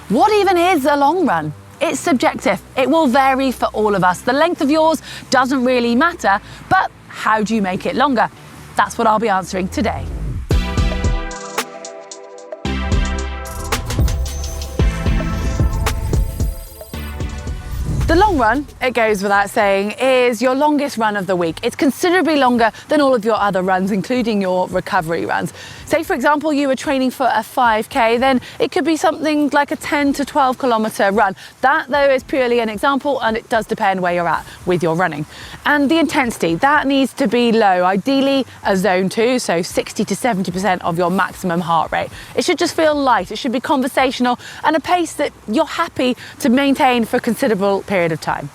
What even is a long run? It's subjective. It will vary for all of us. The length of yours doesn't really matter, but how do you make it longer? That's what I'll be answering today. The long run, it goes without saying, is your longest run of the week. It's considerably longer than all of your other runs, including your recovery runs. Say, for example, you were training for a 5K, then it could be something like a 10 to 12 kilometre run. That, though, is purely an example, and it does depend where you're at with your running. And the intensity, that needs to be low, ideally a zone 2, so 60 to 70% of your maximum heart rate. It should just feel light, it should be conversational, and a pace that you're happy to maintain for a considerable period of time.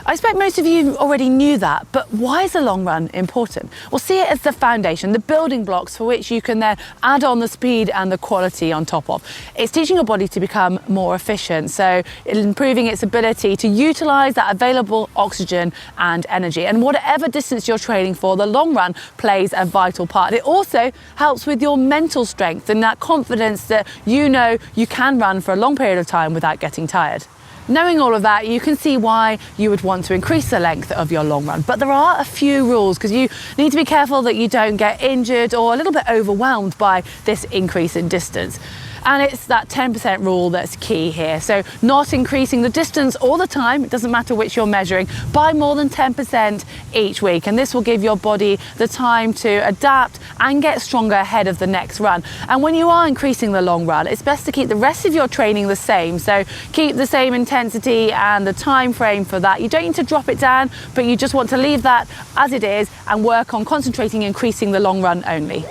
I expect most of you already knew that, but why is a long run important? Well, see it as the foundation, the building blocks for which you can then add on the speed and the quality on top of. It's teaching your body to become more efficient, so improving its ability to utilize that available oxygen and energy. And whatever distance you're training for, the long run plays a vital part. It also helps with your mental strength and that confidence that you know you can run for a long period of time without getting tired. Knowing all of that, you can see why you would want to increase the length of your long run. But there are a few rules, because you need to be careful that you don't get injured or a little bit overwhelmed by this increase in distance. And it's that 10% rule that's key here. So not increasing the distance all the time, it doesn't matter which you're measuring, by more than 10% each week. And this will give your body the time to adapt and get stronger ahead of the next run. And when you are increasing the long run, it's best to keep the rest of your training the same. So keep the same intensity and the time frame for that. You don't need to drop it down, but you just want to leave that as it is and work on concentrating and increasing the long run only.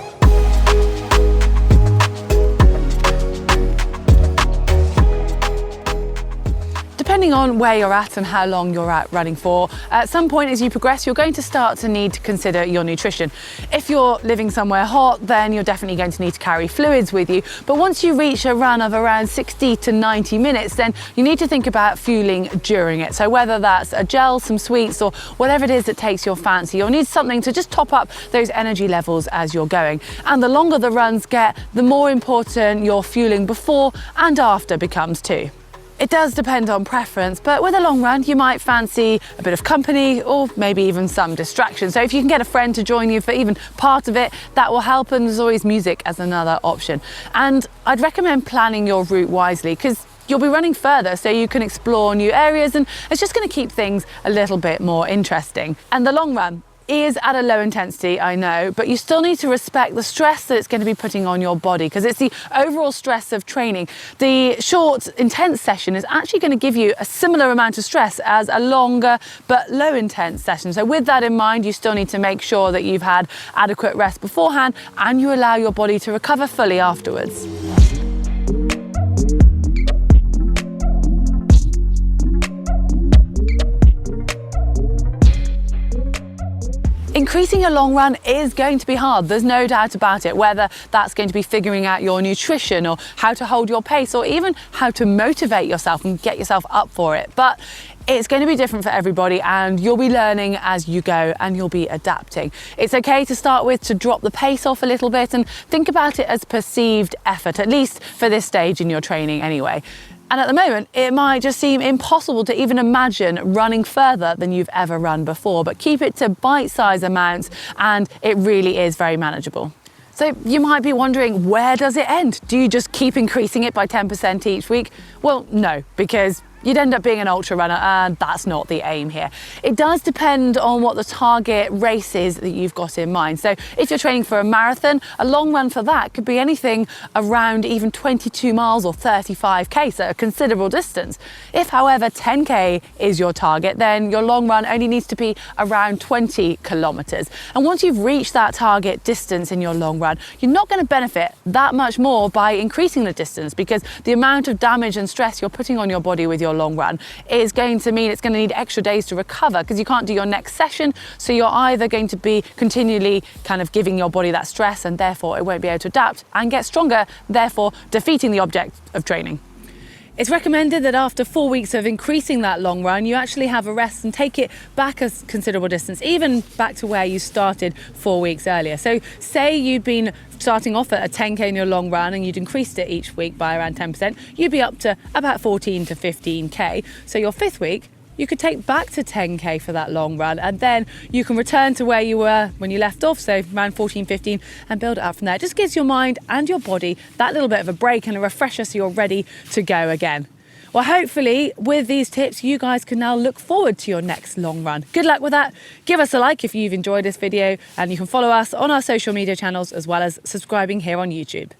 Depending on where you're at and how long you're at running for, at some point as you progress, you're going to start to need to consider your nutrition. If you're living somewhere hot, then you're definitely going to need to carry fluids with you. But once you reach a run of around 60 to 90 minutes, then you need to think about fueling during it. So whether that's a gel, some sweets, or whatever it is that takes your fancy, you'll need something to just top up those energy levels as you're going. And the longer the runs get, the more important your fueling before and after becomes too. It does depend on preference, but with a long run, you might fancy a bit of company or maybe even some distraction. So if you can get a friend to join you for even part of it, that will help, and there's always music as another option. And I'd recommend planning your route wisely, because you'll be running further, so you can explore new areas, and it's just going to keep things a little bit more interesting. And the long run is at a low intensity, I know, but you still need to respect the stress that it's going to be putting on your body, because it's the overall stress of training. The short, intense session is actually going to give you a similar amount of stress as a longer but low intense session. So with that in mind, you still need to make sure that you've had adequate rest beforehand and you allow your body to recover fully afterwards. Increasing your long run is going to be hard, there's no doubt about it, whether that's going to be figuring out your nutrition or how to hold your pace or even how to motivate yourself and get yourself up for it. But it's going to be different for everybody, and you'll be learning as you go and you'll be adapting. It's okay to start with to drop the pace off a little bit and think about it as perceived effort, at least for this stage in your training anyway. And at the moment, it might just seem impossible to even imagine running further than you've ever run before, but keep it to bite-sized amounts and it really is very manageable. So you might be wondering, where does it end? Do you just keep increasing it by 10% each week? Well, no, because you'd end up being an ultra runner, and that's not the aim here. It does depend on what the target race is that you've got in mind. So if you're training for a marathon, a long run for that could be anything around even 22 miles or 35k, so a considerable distance. If, however, 10k is your target, then your long run only needs to be around 20 kilometers. And once you've reached that target distance in your long run, you're not going to benefit that much more by increasing the distance, because the amount of damage and stress you're putting on your body with your long run is going to mean it's going to need extra days to recover, because you can't do your next session. So you're either going to be continually kind of giving your body that stress, and therefore it won't be able to adapt and get stronger, therefore defeating the object of training. It's recommended that after 4 weeks of increasing that long run, you actually have a rest and take it back a considerable distance, even back to where you started 4 weeks earlier. So say you'd been starting off at a 10k in your long run and you'd increased it each week by around 10%, you'd be up to about 14 to 15k. So your 5th week, you could take back to 10k for that long run, and then you can return to where you were when you left off, so around 14, 15, and build it up from there. It just gives your mind and your body that little bit of a break and a refresher so you're ready to go again. Well, hopefully with these tips, you guys can now look forward to your next long run. Good luck with that. Give us a like if you've enjoyed this video, and you can follow us on our social media channels as well as subscribing here on YouTube.